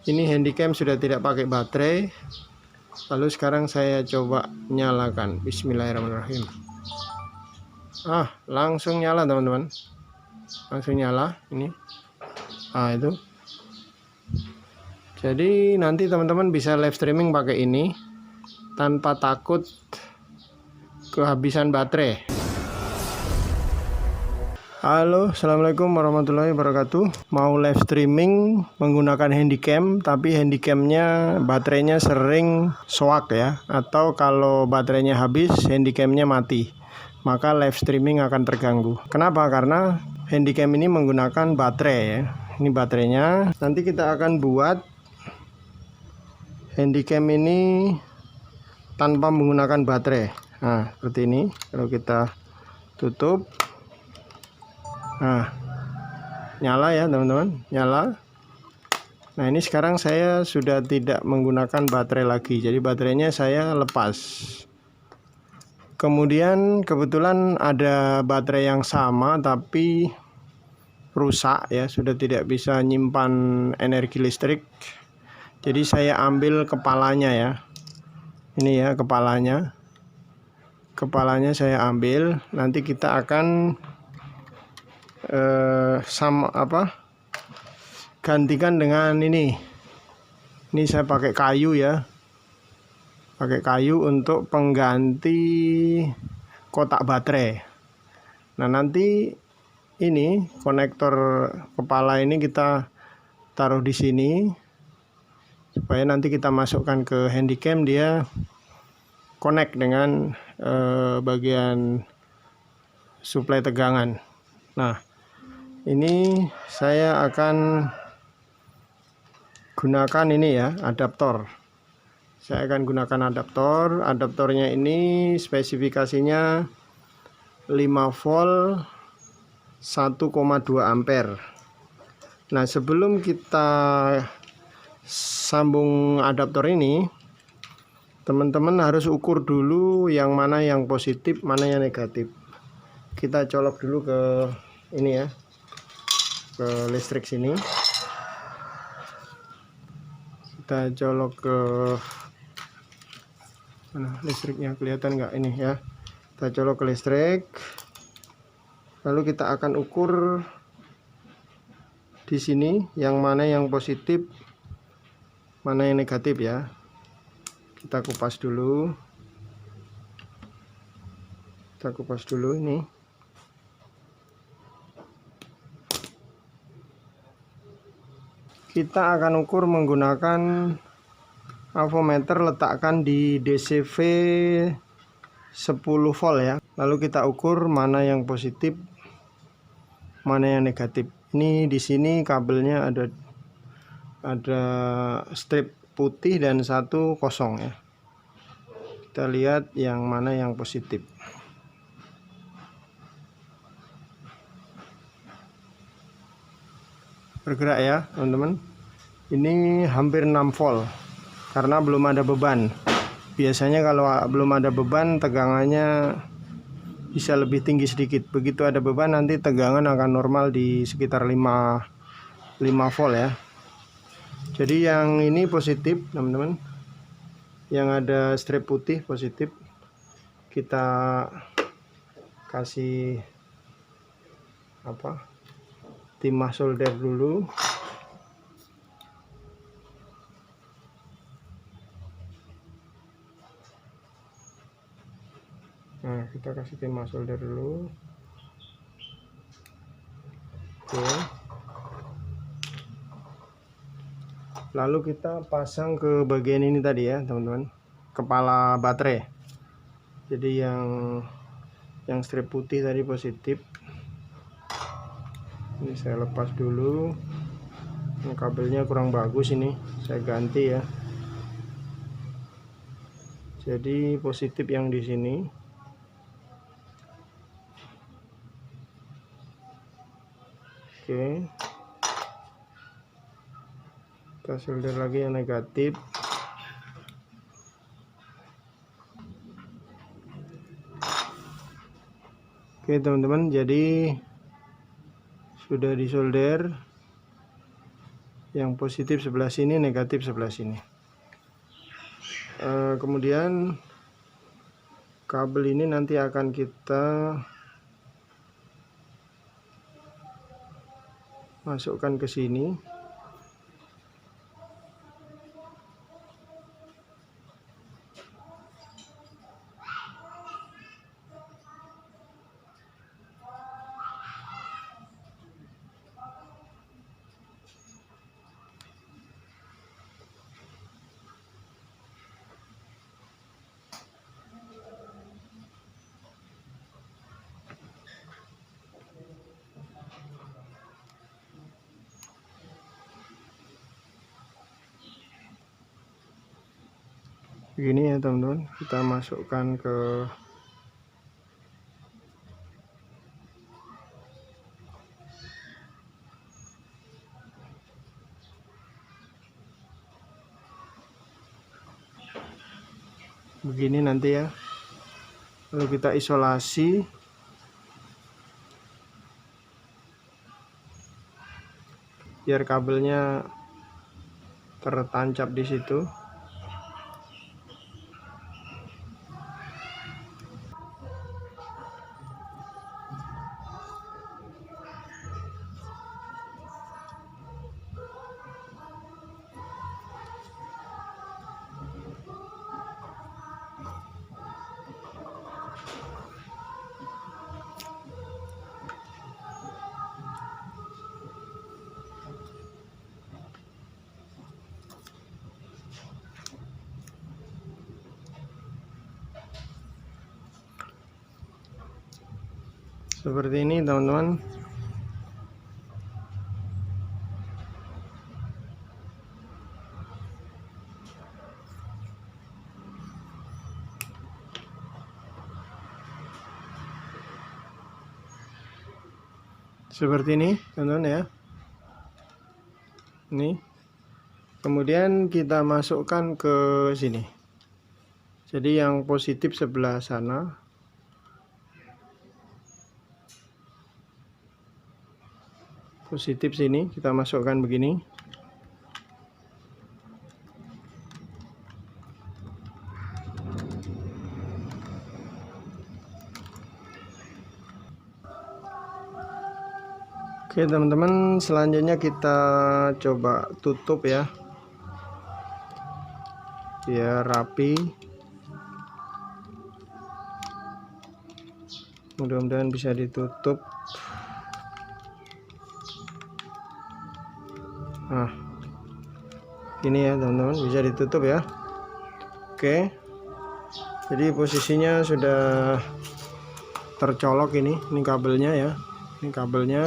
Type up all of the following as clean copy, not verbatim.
Ini handycam sudah tidak pakai baterai. Lalu sekarang saya coba nyalakan. Bismillahirrahmanirrahim. Langsung nyala teman-teman. Langsung nyala ini. Itu. Jadi nanti teman-teman bisa live streaming pakai ini tanpa takut kehabisan baterai. Halo, assalamualaikum warahmatullahi wabarakatuh. Mau live streaming menggunakan handycam, tapi handycamnya baterainya sering soak ya, atau kalau baterainya habis handycamnya mati, maka live streaming akan terganggu. Kenapa? Karena handycam ini menggunakan baterai ya. Ini baterainya. Nanti kita akan buat handycam ini tanpa menggunakan baterai. Nah, seperti ini. Kalau kita tutup, nyala ya teman-teman, nyala. Nah, ini sekarang saya sudah tidak menggunakan baterai lagi, jadi baterainya saya lepas. Kemudian kebetulan ada baterai yang sama tapi rusak ya, sudah tidak bisa nyimpan energi listrik. Jadi saya ambil kepalanya ya. Ini ya kepalanya. Kepalanya saya ambil, nanti kita akan gantikan dengan ini saya pakai kayu ya, pakai kayu untuk pengganti kotak baterai. Nah, nanti ini konektor kepala ini kita taruh di sini supaya nanti kita masukkan ke handycam, dia connect dengan bagian suplai tegangan. Nah, ini saya akan gunakan ini ya, adaptor. Saya akan gunakan adaptor. Adaptornya ini spesifikasinya 5 volt 1,2 ampere. Nah, sebelum kita sambung adaptor ini, teman-teman harus ukur dulu yang mana yang positif, mana yang negatif. Kita colok dulu ke ini ya, ke listrik sini. Kita colok ke mana listriknya, kelihatan nggak ini ya. Kita colok ke listrik, lalu kita akan ukur di sini yang mana yang positif, mana yang negatif ya. Kita kupas dulu, ini. Kita akan ukur menggunakan avometer, letakkan di DCV 10 volt ya. Lalu kita ukur mana yang positif, mana yang negatif. Ini di sini kabelnya ada strip putih dan satu kosong ya. Kita lihat yang mana yang positif. Bergerak ya teman-teman. Ini hampir 6 volt karena belum ada beban. Biasanya kalau belum ada beban tegangannya bisa lebih tinggi sedikit. Begitu ada beban nanti tegangan akan normal di sekitar 5 volt ya. Jadi yang ini positif teman-teman, yang ada strip putih positif. Kita kasih timah solder dulu. Nah, kita kasih timah solder dulu. Oke. Lalu kita pasang ke bagian ini tadi ya teman-teman, kepala baterai. Jadi yang strip putih tadi positif. Ini saya lepas dulu. Ini kabelnya kurang bagus, ini saya ganti ya. Jadi positif yang di sini. Oke. Kita solder lagi yang negatif. Oke teman-teman, jadi sudah disolder. Yang positif sebelah sini, negatif sebelah sini. Kemudian kabel ini nanti akan kita masukkan ke sini. Begini ya teman-teman, kita masukkan ke begini nanti ya. Lalu kita isolasi. Biar kabelnya tertancap di situ. Seperti ini teman-teman. Seperti ini teman-teman ya. Ini. Kemudian kita masukkan ke sini. Jadi yang positif sebelah sana. Positif sini kita masukkan begini. Oke teman-teman, selanjutnya kita coba tutup ya, biar rapi. Mudah-mudahan bisa ditutup. Nah, ini ya teman-teman, bisa ditutup ya. Oke, jadi posisinya sudah tercolok ini kabelnya ya. Ini kabelnya.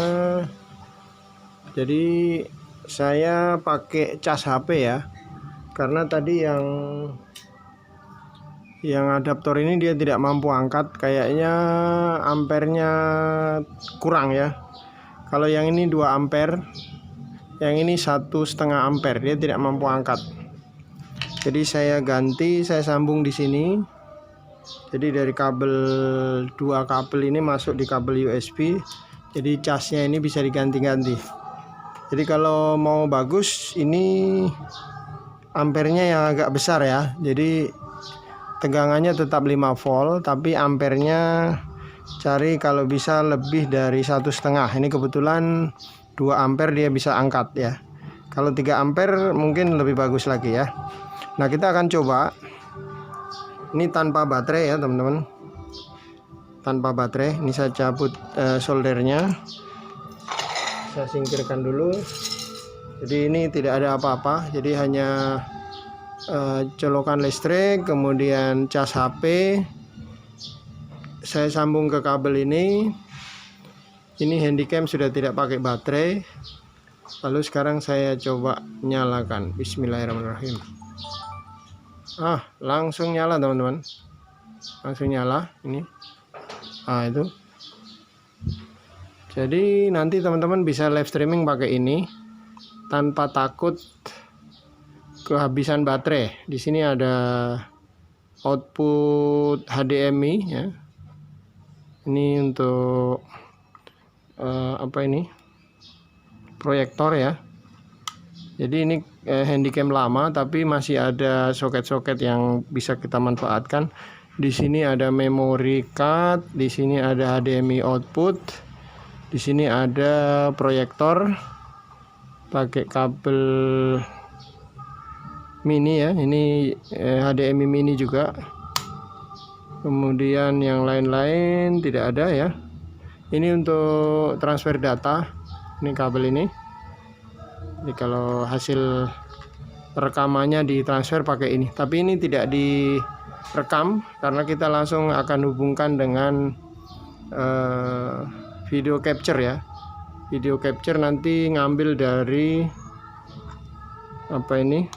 Jadi saya pakai cas HP ya, karena tadi yang adaptor ini dia tidak mampu angkat, kayaknya ampernya kurang ya. Kalau yang ini 2 ampere, yang ini 1,5 ampere, dia tidak mampu angkat. Jadi saya ganti, saya sambung di sini. Jadi dari kabel 2 kabel ini masuk di kabel USB. Jadi casnya ini bisa diganti-ganti. Jadi kalau mau bagus, ini ampernya yang agak besar ya. Jadi tegangannya tetap 5 volt, tapi ampernya cari kalau bisa lebih dari 1,5. Ini kebetulan 2 ampere dia bisa angkat ya. Kalau 3 ampere mungkin lebih bagus lagi ya. Nah, kita akan coba. Ini tanpa baterai ya teman-teman. Tanpa baterai. Ini saya cabut soldernya. Saya singkirkan dulu. Jadi ini tidak ada apa-apa. Jadi hanya colokan listrik, kemudian cas HP. Saya sambung ke kabel ini. Ini handycam sudah tidak pakai baterai. Lalu sekarang saya coba nyalakan. Bismillahirrahmanirrahim. Langsung nyala teman-teman. Langsung nyala ini. Itu. Jadi nanti teman-teman bisa live streaming pakai ini tanpa takut kehabisan baterai. Di sini ada output HDMI ya. Ini untuk apa ini? Proyektor ya. Jadi ini handycam lama tapi masih ada soket-soket yang bisa kita manfaatkan. Di sini ada memory card, di sini ada HDMI output, di sini ada proyektor pakai kabel mini ya. Ini HDMI mini juga. Kemudian yang lain-lain tidak ada ya. Ini untuk transfer data. Ini kabel ini. Jadi kalau hasil rekamannya ditransfer pakai ini. Tapi ini tidak direkam karena kita langsung akan hubungkan dengan video capture ya. Video capture nanti ngambil dari apa ini,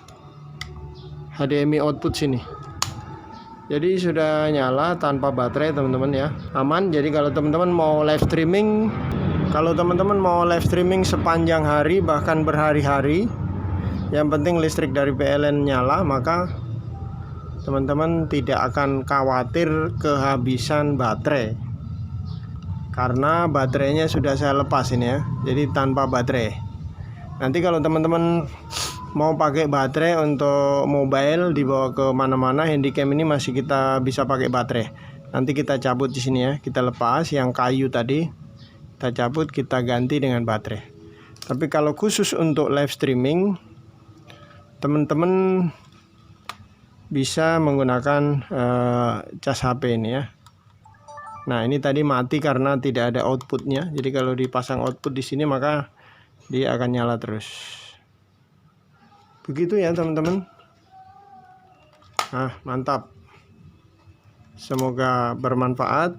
HDMI output sini. Jadi sudah nyala tanpa baterai teman-teman ya, aman. Jadi kalau teman-teman mau live streaming, sepanjang hari bahkan berhari-hari, yang penting listrik dari PLN nyala, maka teman-teman tidak akan khawatir kehabisan baterai. Karena baterainya sudah saya lepas ini ya, jadi tanpa baterai. Nanti kalau teman-teman mau pakai baterai untuk mobile dibawa ke mana-mana, handycam ini masih kita bisa pakai baterai. Nanti kita cabut di sini ya, kita lepas yang kayu tadi, kita cabut, kita ganti dengan baterai. Tapi kalau khusus untuk live streaming, teman-teman bisa menggunakan cas HP ini ya. Nah ini tadi mati karena tidak ada outputnya. Jadi kalau dipasang output di sini maka dia akan nyala terus. Begitu ya teman-teman. Nah mantap. Semoga bermanfaat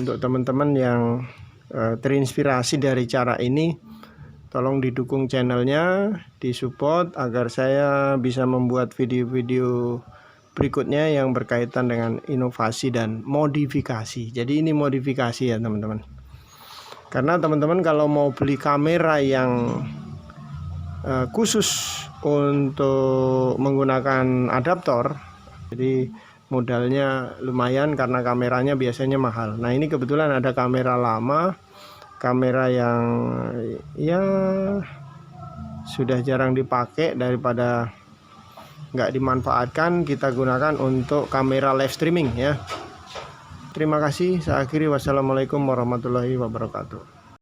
untuk teman-teman yang terinspirasi dari cara ini. Tolong didukung channelnya, disupport agar saya bisa membuat video-video berikutnya yang berkaitan dengan inovasi dan modifikasi. Jadi ini modifikasi ya teman-teman. Karena teman-teman kalau mau beli kamera yang khusus untuk menggunakan adaptor, jadi modalnya lumayan karena kameranya biasanya mahal. Nah ini kebetulan ada kamera lama, kamera yang ya sudah jarang dipakai, daripada nggak dimanfaatkan kita gunakan untuk kamera live streaming ya. Terima kasih, saya akhiri. Wassalamualaikum warahmatullahi wabarakatuh.